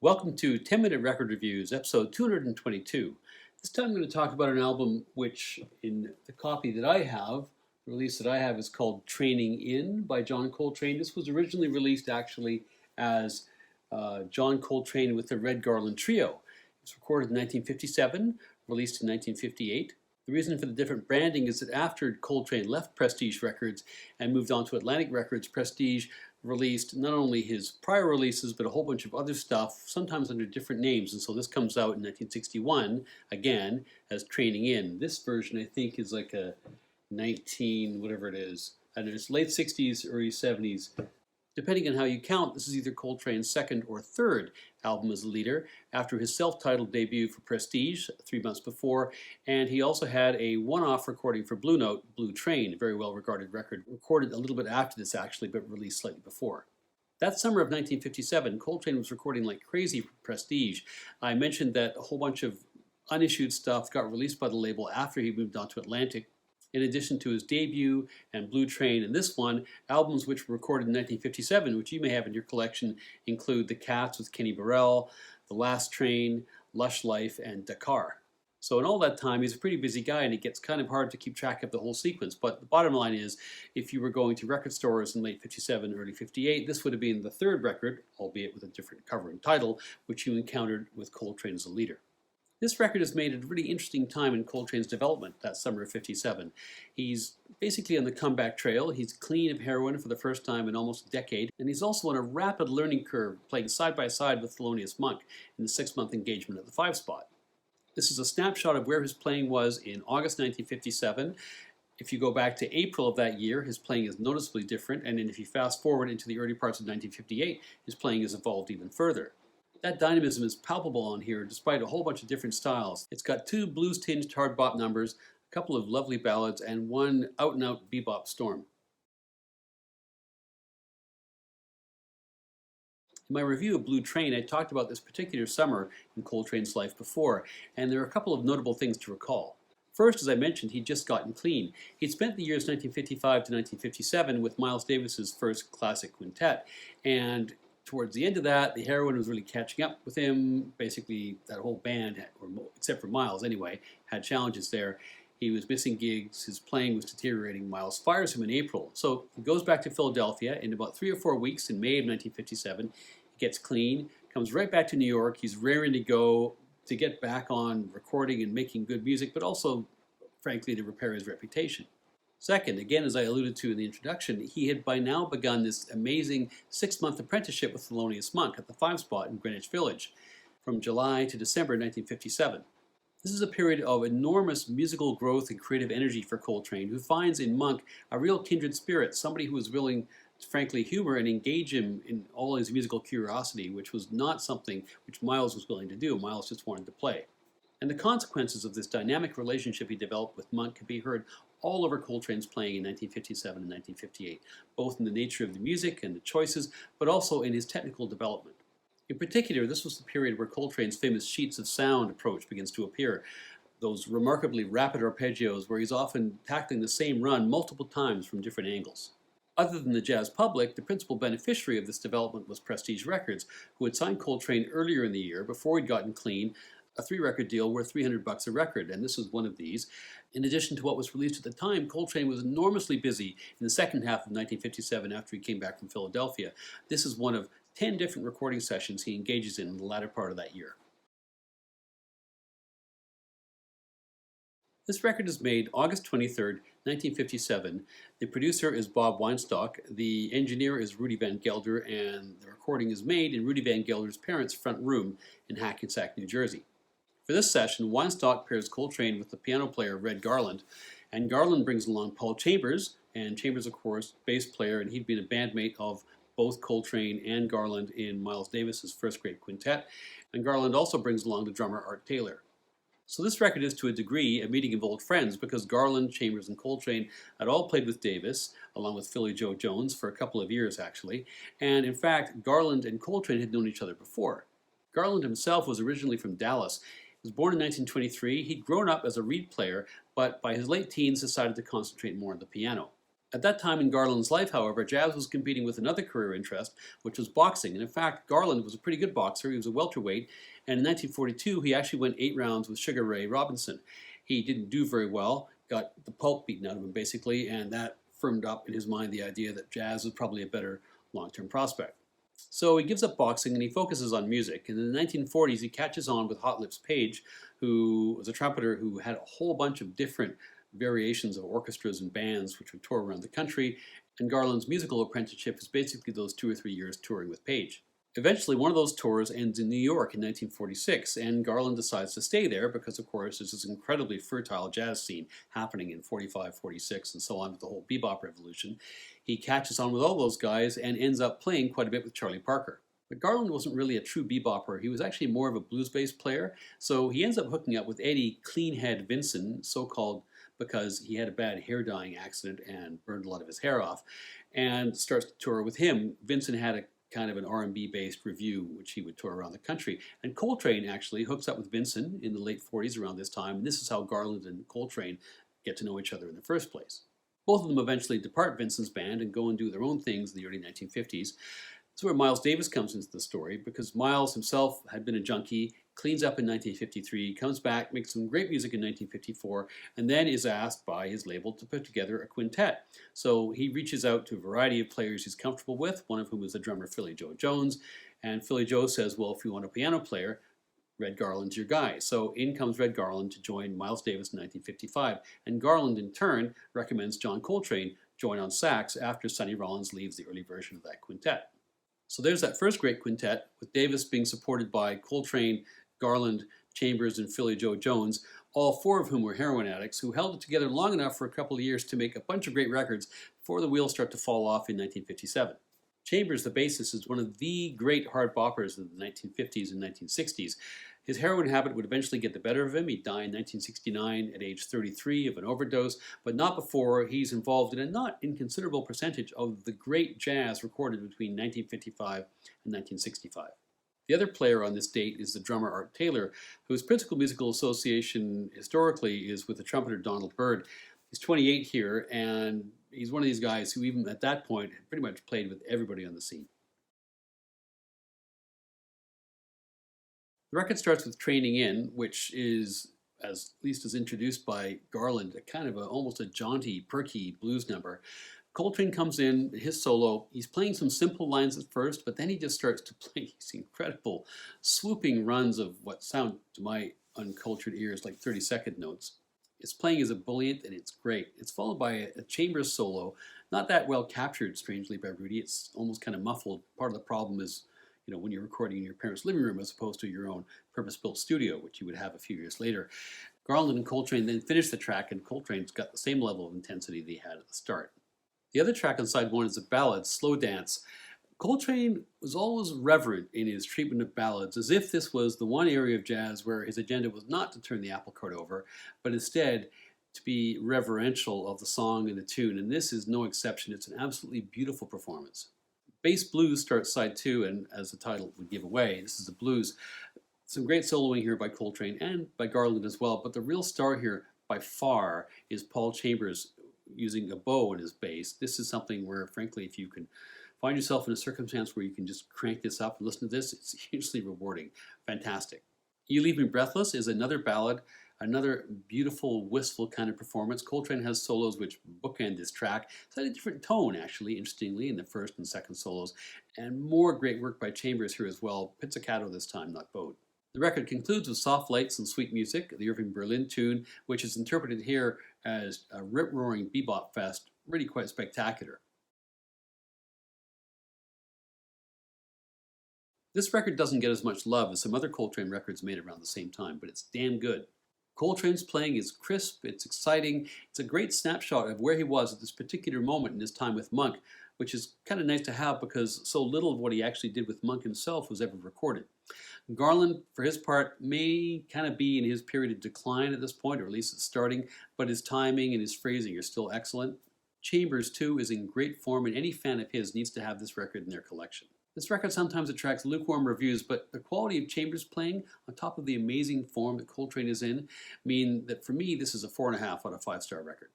Welcome to 10-Minute Record Reviews, episode 222. This time I'm going to talk about an album which, in the copy that I have, the release that I have is called Traneing In by John Coltrane. This was originally released actually as John Coltrane with the Red Garland Trio. It was recorded in 1957, released in 1958. The reason for the different branding is that after Coltrane left Prestige Records and moved on to Atlantic Records, Prestige released not only his prior releases but a whole bunch of other stuff, sometimes under different names. And so this comes out in 1961 again as Traneing In. This version I think is like a 19 whatever it is. And it's late 60s, early 70s. Depending on how you count, this is either Coltrane's second or third album as a leader after his self-titled debut for Prestige 3 months before, and he also had a one-off recording for Blue Note, Blue Train, a very well-regarded record, recorded a little bit after this actually, but released slightly before. That summer of 1957, Coltrane was recording like crazy for Prestige. I mentioned that a whole bunch of unissued stuff got released by the label after he moved on to Atlantic. In addition to his debut and Blue Train and this one, albums which were recorded in 1957, which you may have in your collection, include The Cats with Kenny Burrell, The Last Train, Lush Life, and Dakar. So in all that time, he's a pretty busy guy, and it gets kind of hard to keep track of the whole sequence. But the bottom line is, if you were going to record stores in late 57, early 58, this would have been the third record, albeit with a different cover and title, which you encountered with Coltrane as a leader. This record is made at a really interesting time in Coltrane's development, that summer of 57. He's basically on the comeback trail. He's clean of heroin for the first time in almost a decade, and he's also on a rapid learning curve, playing side by side with Thelonious Monk in the 6-month engagement at the 5 spot. This is a snapshot of where his playing was in August 1957. If you go back to April of that year, his playing is noticeably different, and then if you fast forward into the early parts of 1958, his playing has evolved even further. That dynamism is palpable on here despite a whole bunch of different styles. It's got 2 blues-tinged hard bop numbers, a couple of lovely ballads, and one out-and-out bebop storm. In my review of Blue Train, I talked about this particular summer in Coltrane's life before, and there are a couple of notable things to recall. First, as I mentioned, he'd just gotten clean. He'd spent the years 1955 to 1957 with Miles Davis's first classic quintet, and towards the end of that, the heroin was really catching up with him. Basically, that whole band, except for Miles anyway, had challenges there. He was missing gigs, his playing was deteriorating. Miles fires him in April. So he goes back to Philadelphia in about 3 or 4 weeks in May of 1957. He gets clean, comes right back to New York. He's raring to go to get back on recording and making good music, but also, frankly, to repair his reputation. Second, again, as I alluded to in the introduction, he had by now begun this amazing 6-month apprenticeship with Thelonious Monk at the 5 spot in Greenwich Village from July to December 1957. This is a period of enormous musical growth and creative energy for Coltrane, who finds in Monk a real kindred spirit, somebody who is willing to frankly humor and engage him in all his musical curiosity, which was not something which Miles was willing to do. Miles just wanted to play. And the consequences of this dynamic relationship he developed with Monk can be heard all over Coltrane's playing in 1957 and 1958, both in the nature of the music and the choices, but also in his technical development. In particular, this was the period where Coltrane's famous sheets of sound approach begins to appear, those remarkably rapid arpeggios where he's often tackling the same run multiple times from different angles. Other than the jazz public, the principal beneficiary of this development was Prestige Records, who had signed Coltrane earlier in the year, before he'd gotten clean, a 3-record deal worth $300 a record, and this was one of these. In addition to what was released at the time, Coltrane was enormously busy in the second half of 1957 after he came back from Philadelphia. This is one of 10 different recording sessions he engages in the latter part of that year. This record is made August 23rd, 1957. The producer is Bob Weinstock, the engineer is Rudy Van Gelder, and the recording is made in Rudy Van Gelder's parents' front room in Hackensack, New Jersey. For this session, Weinstock pairs Coltrane with the piano player Red Garland, and Garland brings along Paul Chambers, and Chambers, of course, bass player, and he'd been a bandmate of both Coltrane and Garland in Miles Davis's first great quintet, and Garland also brings along the drummer Art Taylor. So this record is to a degree a meeting of old friends because Garland, Chambers, and Coltrane had all played with Davis, along with Philly Joe Jones, for a couple of years actually, and in fact, Garland and Coltrane had known each other before. Garland himself was originally from Dallas. He was born in 1923. He'd grown up as a reed player, but by his late teens decided to concentrate more on the piano. At that time in Garland's life, however, jazz was competing with another career interest, which was boxing. And in fact, Garland was a pretty good boxer. He was a welterweight. And in 1942, he actually went 8 rounds with Sugar Ray Robinson. He didn't do very well, got the pulp beaten out of him, basically, and that firmed up in his mind the idea that jazz was probably a better long-term prospect. So he gives up boxing and he focuses on music. And in the 1940s, he catches on with Hot Lips Page, who was a trumpeter who had a whole bunch of different variations of orchestras and bands which would tour around the country. And Garland's musical apprenticeship is basically those 2 or 3 years touring with Page. Eventually, one of those tours ends in New York in 1946, and Garland decides to stay there because, of course, there's this incredibly fertile jazz scene happening in 45, 46, and so on with the whole bebop revolution. He catches on with all those guys and ends up playing quite a bit with Charlie Parker. But Garland wasn't really a true bebopper. He was actually more of a blues-based player, so he ends up hooking up with Eddie Cleanhead Vinson, so-called because he had a bad hair dyeing accident and burned a lot of his hair off, and starts to tour with him. Vinson had a kind of an R&B based review which he would tour around the country. And Coltrane actually hooks up with Vinson in the late 40s around this time, and this is how Garland and Coltrane get to know each other in the first place. Both of them eventually depart Vinson's band and go and do their own things in the early 1950s. That's where Miles Davis comes into the story, because Miles himself had been a junkie, cleans up in 1953, comes back, makes some great music in 1954, and then is asked by his label to put together a quintet. So he reaches out to a variety of players he's comfortable with, one of whom is the drummer Philly Joe Jones, and Philly Joe says, well, if you want a piano player, Red Garland's your guy. So in comes Red Garland to join Miles Davis in 1955, and Garland in turn recommends John Coltrane join on sax after Sonny Rollins leaves the early version of that quintet. So there's that first great quintet, with Davis being supported by Coltrane, Garland, Chambers, and Philly Joe Jones, all 4 of whom were heroin addicts who held it together long enough for a couple of years to make a bunch of great records before the wheels start to fall off in 1957. Chambers, the bassist, is one of the great hard boppers of the 1950s and 1960s. His heroin habit would eventually get the better of him. He'd die in 1969 at age 33 of an overdose, but not before he's involved in a not inconsiderable percentage of the great jazz recorded between 1955 and 1965. The other player on this date is the drummer Art Taylor, whose principal musical association historically is with the trumpeter Donald Byrd. He's 28 here, and he's one of these guys who even at that point had pretty much played with everybody on the scene. The record starts with Traneing In, which is, at least as introduced by Garland, a kind of almost a jaunty, perky blues number. Coltrane comes in, his solo. He's playing some simple lines at first, but then he just starts to play these incredible swooping runs of what sound to my uncultured ears like 30-second notes. His playing is ebullient and it's great. It's followed by a Chambers solo, not that well captured, strangely, by Rudy. It's almost kind of muffled. Part of the problem is, when you're recording in your parents' living room as opposed to your own purpose-built studio, which you would have a few years later. Garland and Coltrane then finish the track, and Coltrane's got the same level of intensity they had at the start. The other track on side 1 is a ballad, Slow Dance. Coltrane was always reverent in his treatment of ballads, as if this was the one area of jazz where his agenda was not to turn the apple cart over, but instead to be reverential of the song and the tune, and this is no exception. It's an absolutely beautiful performance. Bass Blues starts side 2, and as the title would give away, this is the blues. Some great soloing here by Coltrane and by Garland as well, but the real star here by far is Paul Chambers using a bow in his bass. This is something where, frankly, if you can find yourself in a circumstance where you can just crank this up and listen to this, it's hugely rewarding. Fantastic. You Leave Me Breathless is another ballad, another beautiful, wistful kind of performance. Coltrane has solos which bookend this track. It's at a different tone, actually, interestingly, in the first and second solos. And more great work by Chambers here as well. Pizzicato this time, not bowed. The record concludes with soft lights and sweet music, the Irving Berlin tune, which is interpreted here as a rip-roaring bebop fest, really quite spectacular. This record doesn't get as much love as some other Coltrane records made around the same time, but it's damn good. Coltrane's playing is crisp, it's exciting, it's a great snapshot of where he was at this particular moment in his time with Monk, which is kind of nice to have because so little of what he actually did with Monk himself was ever recorded. Garland, for his part, may kind of be in his period of decline at this point, or at least it's starting, but his timing and his phrasing are still excellent. Chambers, too, is in great form, and any fan of his needs to have this record in their collection. This record sometimes attracts lukewarm reviews, but the quality of Chambers' playing, on top of the amazing form that Coltrane is in, mean that for me, this is a 4.5 out of 5-star record.